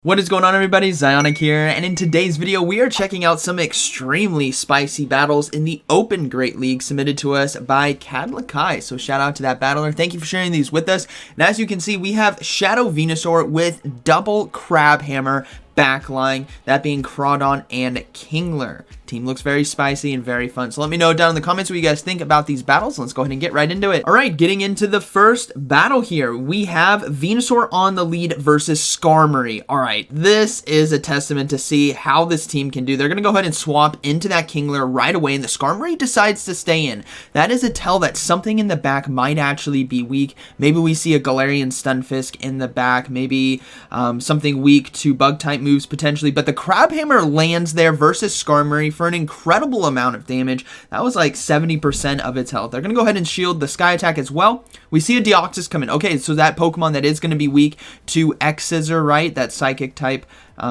What is going on, everybody? ZyoniK here, and in today's video we are checking out some extremely spicy battles in the Open Great League submitted to us by Catz. So shout out to that battler. Thank you for sharing these with us. And as you can see, we have Shadow Venusaur with double Crabhammer backline, that being Crawdon and Kingler. Team looks very spicy and very fun. So let me know down in the comments what you guys think about these battles. Let's go ahead and get right into it. All right, getting into the first battle here, we have Venusaur on the lead versus Skarmory. All right, this is a testament to see how this team can do. They're going to go ahead and swap into that Kingler right away, and the Skarmory decides to stay in. That is a tell that something in the back might actually be weak. Maybe we see a Galarian Stunfisk in the back, maybe something weak to Bug-type moves potentially, but the Crabhammer lands there versus Skarmory for an incredible amount of damage. That was like 70% of its health. They're going to go ahead and shield the Sky Attack as well. We see a Deoxys come in. Okay, so that Pokemon that is going to be weak to X-Scissor, right? That Psychic type.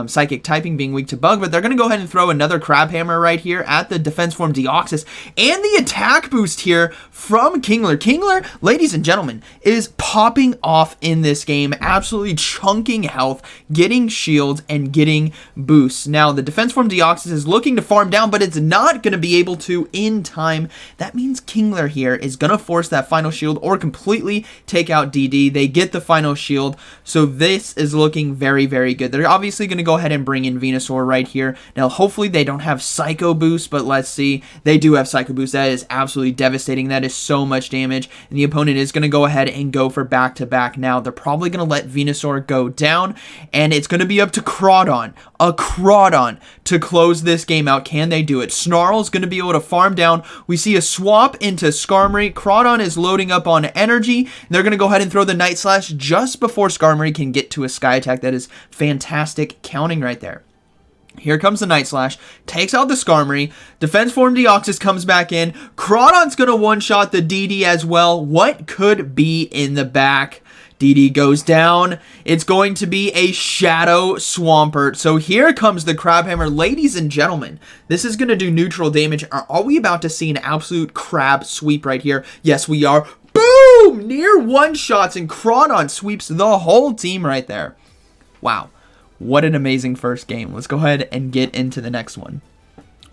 Psychic typing being weak to Bug, but they're going to go ahead and throw another Crabhammer right here at the defense form Deoxys, and the attack boost here from Kingler. Kingler, ladies and gentlemen, is popping off in this game, absolutely chunking health, getting shields, and getting boosts. Now, the defense form Deoxys is looking to farm down, but it's not going to be able to in time. That means Kingler here is going to force that final shield or completely take out DD. They get the final shield, so this is looking very, very good. They're obviously going to go ahead and bring in Venusaur right here. Now, hopefully they don't have Psycho Boost, but let's see. They do have Psycho Boost. That is absolutely devastating. That is so much damage, and the opponent is going to go ahead and go for back-to-back now. They're probably going to let Venusaur go down, and it's going to be up to Crawdon, to close this game out. Can they do it? Snarl's going to be able to farm down. We see a swap into Skarmory. Crawdon is loading up on energy. They're going to go ahead and throw the Night Slash just before Skarmory can get to a Sky Attack. That is fantastic counting right there. Here comes the Night Slash, takes out the Skarmory, defense form Deoxys comes back in, Crawdon's gonna one-shot the DD as well. What could be in the back? DD goes down. It's going to be a Shadow Swampert. So here comes the Crabhammer. Ladies and gentlemen, this is going to do neutral damage. Are we about to see an absolute crab sweep right here? Yes, we are. Boom! Near one-shots, and Crawdon sweeps the whole team right there. Wow. What an amazing first game. Let's go ahead and get into the next one.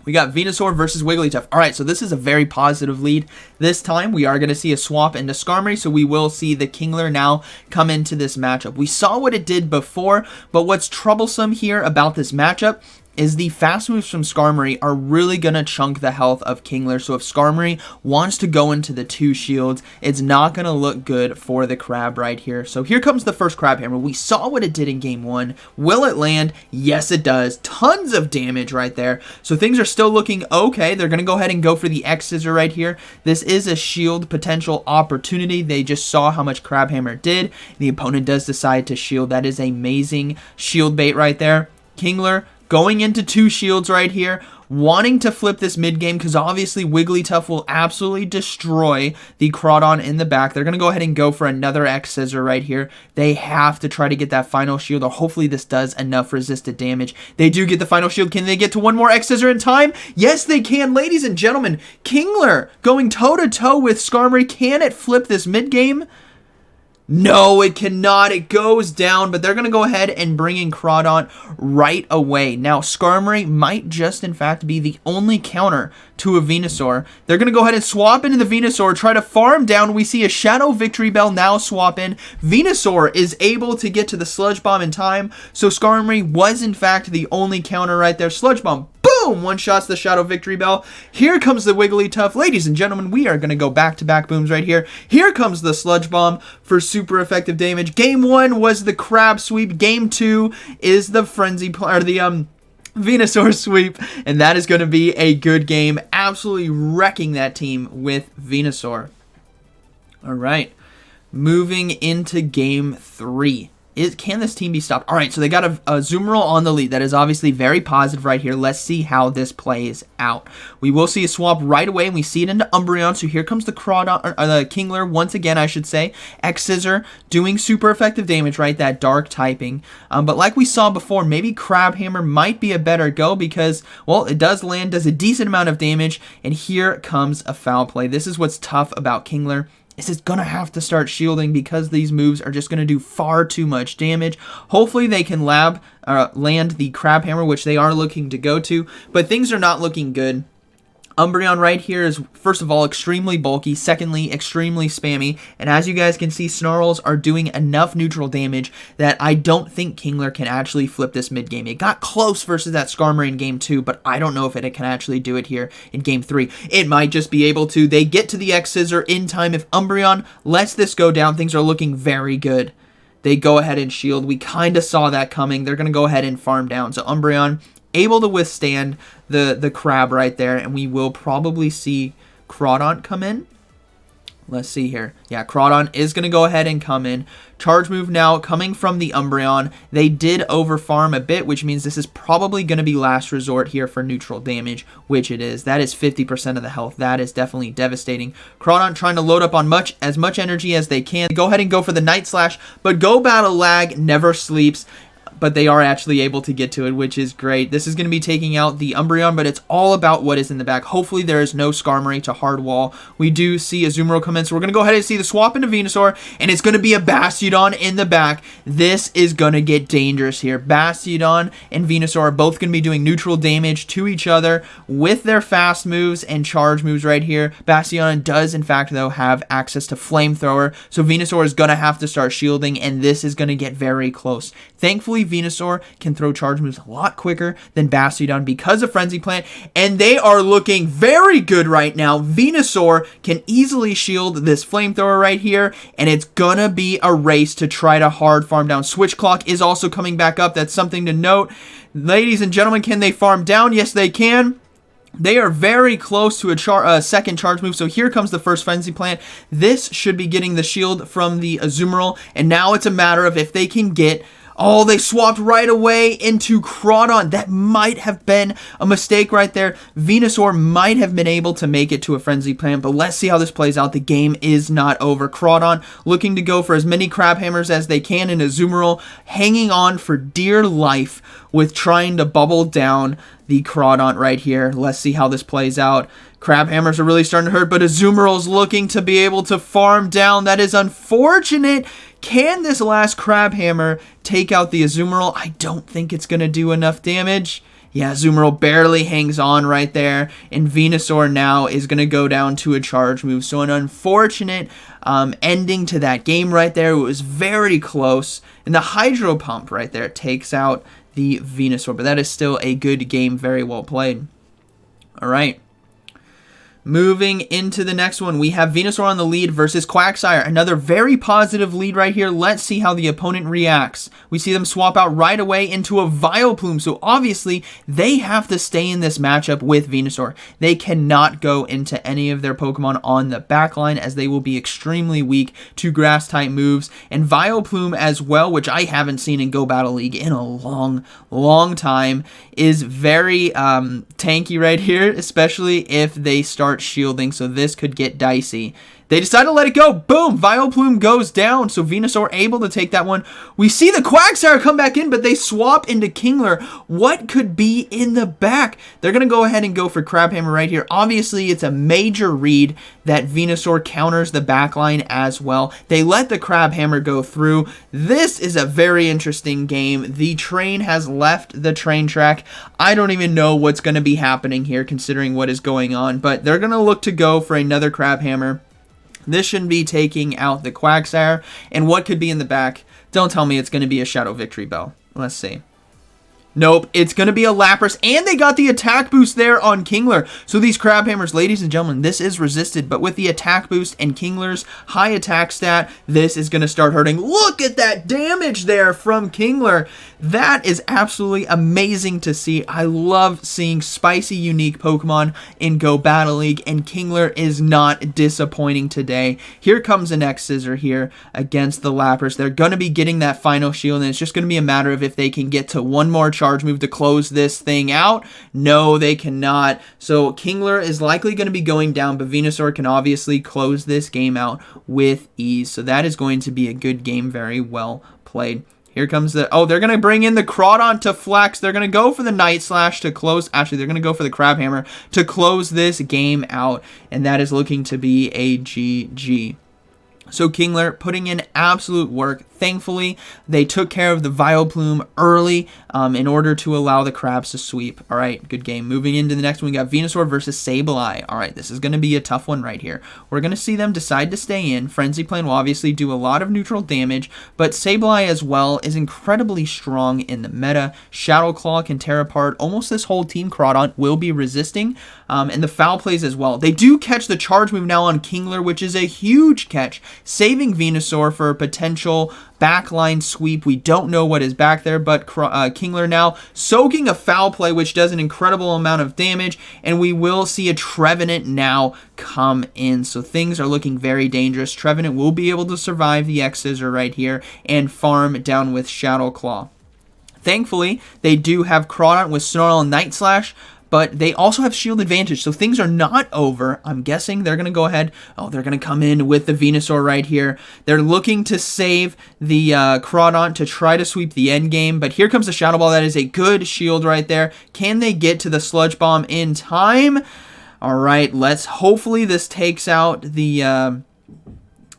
We got Venusaur versus Wigglytuff. All right, so this is a very positive lead. This time, we are going to see a swap into Skarmory, so we will see the Kingler now come into this matchup. We saw what it did before, but what's troublesome here about this matchup is the fast moves from Skarmory are really going to chunk the health of Kingler. So if Skarmory wants to go into the two shields, it's not going to look good for the Crab right here. So here comes the first Crabhammer. We saw what it did in game one. Will it land? Yes, it does. Tons of damage right there. So things are still looking okay. They're going to go ahead and go for the X-Scissor right here. This is a shield potential opportunity. They just saw how much Crabhammer did. The opponent does decide to shield. That is amazing shield bait right there. Kingler going into two shields right here, wanting to flip this mid-game because obviously Wigglytuff will absolutely destroy the Crawdon in the back. They're going to go ahead and go for another X-Scissor right here. They have to try to get that final shield, or hopefully this does enough resisted damage. They do get the final shield. Can they get to one more X-Scissor in time? Yes, they can, ladies and gentlemen. Kingler going toe-to-toe with Skarmory. Can it flip this mid-game? No, it cannot. It goes down, but they're going to go ahead and bring in Crawdon right away. Now, Skarmory might just, in fact, be the only counter to a Venusaur. They're going to go ahead and swap into the Venusaur, try to farm down. We see a Shadow Victory Bell now swap in. Venusaur is able to get to the Sludge Bomb in time, so Skarmory was, in fact, the only counter right there. Sludge Bomb. Boom! One-shots the Shadow Victory Bell. Here comes the Wigglytuff. Ladies and gentlemen, we are going to go back-to-back booms right here. Here comes the Sludge Bomb for super effective damage. Game 1 was the Crab Sweep. Game 2 is the Venusaur sweep, and that is going to be a good game. Absolutely wrecking that team with Venusaur. All right, moving into Game 3. Can this team be stopped? All right, so they got a Zoomerl on the lead. That is obviously very positive right here. Let's see how this plays out. We will see a swap right away, and we see it into Umbreon. So here comes the Crawdon, or the Kingler once again, I should say. X-Scissor doing super effective damage, right? That dark typing. But like we saw before, maybe Crabhammer might be a better go because, well, it does land, does a decent amount of damage, and here comes a foul play. This is what's tough about Kingler. is it's going to have to start shielding because these moves are just going to do far too much damage. Hopefully they can land the Crabhammer, which they are looking to go to, but things are not looking good. Umbreon right here is, first of all, extremely bulky, secondly, extremely spammy, and as you guys can see, Snarls are doing enough neutral damage that I don't think Kingler can actually flip this mid-game. It got close versus that Skarmory in Game 2, but I don't know if it can actually do it here in Game 3. It might just be able to. They get to the X-Scissor in time. If Umbreon lets this go down, things are looking very good. They go ahead and shield. We kind of saw that coming. They're going to go ahead and farm down. So Umbreon able to withstand the crab right there, and we will probably see Crawdaunt come in. Let's see here. Yeah, Crawdaunt is going to go ahead and come in. Charge move now coming from the Umbreon. They did overfarm a bit, which means this is probably going to be last resort here for neutral damage, which it is. That is 50% of the health. That is definitely devastating. Crawdaunt trying to load up on as much energy as they can. Go ahead and go for the Night Slash, but Go Battle Lag never sleeps. But they are actually able to get to it, which is great. This is going to be taking out the Umbreon, but it's all about what is in the back. Hopefully there is no Skarmory to hard wall. We do see a Azumarill come in, so we're going to go ahead and see the swap into Venusaur, and it's going to be a Bastiodon in the back. This is going to get dangerous here. Bastiodon and Venusaur are both going to be doing neutral damage to each other with their fast moves and charge moves right here. Bastiodon does, in fact, though, have access to Flamethrower, so Venusaur is going to have to start shielding, and this is going to get very close. Thankfully, Venusaur can throw charge moves a lot quicker than Bastiodon because of Frenzy Plant, and they are looking very good right now. Venusaur can easily shield this Flamethrower right here, and it's gonna be a race to try to hard farm down. Switch Clock is also coming back up. That's something to note. Ladies and gentlemen, can they farm down? Yes, they can. They are very close to a second charge move, so here comes the first Frenzy Plant. This should be getting the shield from the Azumarill, and now it's a matter of if they can get... Oh, they swapped right away into Crawdaunt. That might have been a mistake right there. Venusaur might have been able to make it to a Frenzy Plant, but let's see how this plays out. The game is not over. Crawdaunt looking to go for as many Crabhammers as they can in Azumarill, hanging on for dear life with trying to bubble down the Crawdaunt right here. Let's see how this plays out. Crabhammers are really starting to hurt, but Azumarill's looking to be able to farm down. That is unfortunate. Can this last Crabhammer take out the Azumarill? I don't think it's going to do enough damage. Yeah, Azumarill barely hangs on right there, and Venusaur now is going to go down to a charge move. So an unfortunate ending to that game right there. It was very close, and the Hydro Pump right there takes out the Venusaur, but that is still a good game, very well played. All right. Moving into the next one, we have Venusaur on the lead versus Quagsire. Another very positive lead right here. Let's see how the opponent reacts. We see them swap out right away into a Vileplume, so obviously they have to stay in this matchup with Venusaur. They cannot go into any of their Pokemon on the backline as they will be extremely weak to Grass-type moves. And Vileplume as well, which I haven't seen in Go Battle League in a long time, is very tanky right here, especially if they start shielding, so this could get dicey. They decide to let it go. Boom! Vileplume goes down, so Venusaur able to take that one. We see the Quagsire come back in, but they swap into Kingler. What could be in the back? They're going to go ahead and go for Crabhammer right here. Obviously, it's a major read that Venusaur counters the backline as well. They let the Crabhammer go through. This is a very interesting game. The train has left the train track. I don't even know what's going to be happening here considering what is going on, but they're going to look to go for another Crabhammer. This should be taking out the Quagsire. And what could be in the back? Don't tell me it's going to be a Shadow Victory Bell. Let's see. Nope, it's going to be a Lapras, and they got the attack boost there on Kingler. So these Crabhammers, ladies and gentlemen, this is resisted, but with the attack boost and Kingler's high attack stat, this is going to start hurting. Look at that damage there from Kingler. That is absolutely amazing to see. I love seeing spicy, unique Pokemon in Go Battle League, and Kingler is not disappointing today. Here comes an X-Scissor here against the Lapras. They're going to be getting that final shield, and it's just going to be a matter of if they can get to one more charge move to close this thing out. No, they cannot. So Kingler is likely going to be going down, but Venusaur can obviously close this game out with ease. So that is going to be a good game, very well played. Here comes the... Oh, they're going to bring in the Crawdaunt to flex. They're going to go for the Night Slash to close... Actually, they're going to go for the Crabhammer to close this game out. And that is looking to be a GG. So Kingler putting in absolute work. Thankfully, they took care of the Vileplume early in order to allow the Crabs to sweep. All right, good game. Moving into the next one, we got Venusaur versus Sably. All right, this is going to be a tough one right here. We're going to see them decide to stay in. Frenzy Plan will obviously do a lot of neutral damage, but Sably as well is incredibly strong in the meta. Shadow Claw can tear apart almost this whole team. Crawdaunt will be resisting, and the foul plays as well. They do catch the charge move now on Kingler, which is a huge catch, saving Venusaur for a potential backline sweep. We don't know what is back there, but Kingler now soaking a foul play, which does an incredible amount of damage, and we will see a Trevenant now come in. So things are looking very dangerous. Trevenant will be able to survive the X-Scissor right here and farm down with Shadow Claw. Thankfully, they do have Crawdaunt with Snarl and Night Slash, but they also have shield advantage, so things are not over. I'm guessing they're going to go ahead. Oh, they're going to come in with the Venusaur right here. They're looking to save the Crawdaunt to try to sweep the end game, but here comes the Shadow Ball. That is a good shield right there. Can they get to the Sludge Bomb in time? All right, hopefully this takes out the...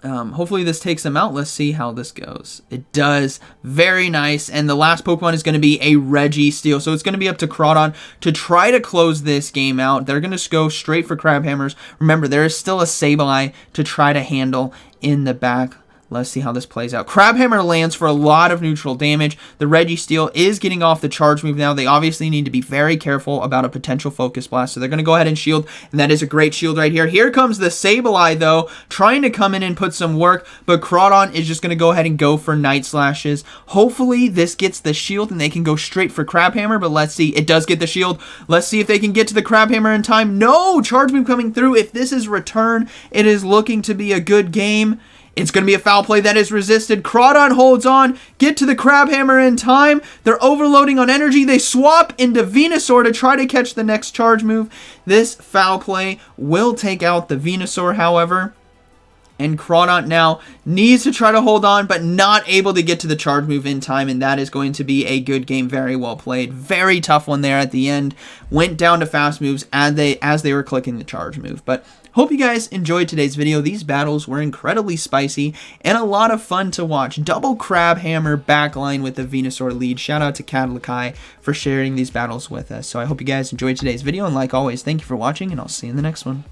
hopefully this takes them out. Let's see how this goes. It does. Very nice. And the last Pokemon is going to be a Registeel. So it's going to be up to Crawdaunt to try to close this game out. They're going to go straight for Crabhammers. Remember, there is still a Sably to try to handle in the back. Let's see how this plays out. Crabhammer lands for a lot of neutral damage. The Registeel is getting off the charge move now. They obviously need to be very careful about a potential Focus Blast. So they're going to go ahead and shield. And that is a great shield right here. Here comes the Sably, though, trying to come in and put some work. But Crawdaunt is just going to go ahead and go for Night Slashes. Hopefully this gets the shield and they can go straight for Crabhammer. But let's see. It does get the shield. Let's see if they can get to the Crabhammer in time. No! Charge move coming through. If this is return, it is looking to be a good game. It's going to be a foul play that is resisted. Crawdaunt holds on. Get to the Crabhammer in time. They're overloading on energy. They swap into Venusaur to try to catch the next charge move. This foul play will take out the Venusaur, however. And Crawdaunt now needs to try to hold on, but not able to get to the charge move in time. And that is going to be a good game. Very well played. Very tough one there at the end. Went down to fast moves as they were clicking the charge move. But hope you guys enjoyed today's video. These battles were incredibly spicy and a lot of fun to watch. Double Crabhammer backline with the Venusaur lead. Shout out to ZyoniK for sharing these battles with us. So I hope you guys enjoyed today's video. And like always, thank you for watching, and I'll see you in the next one.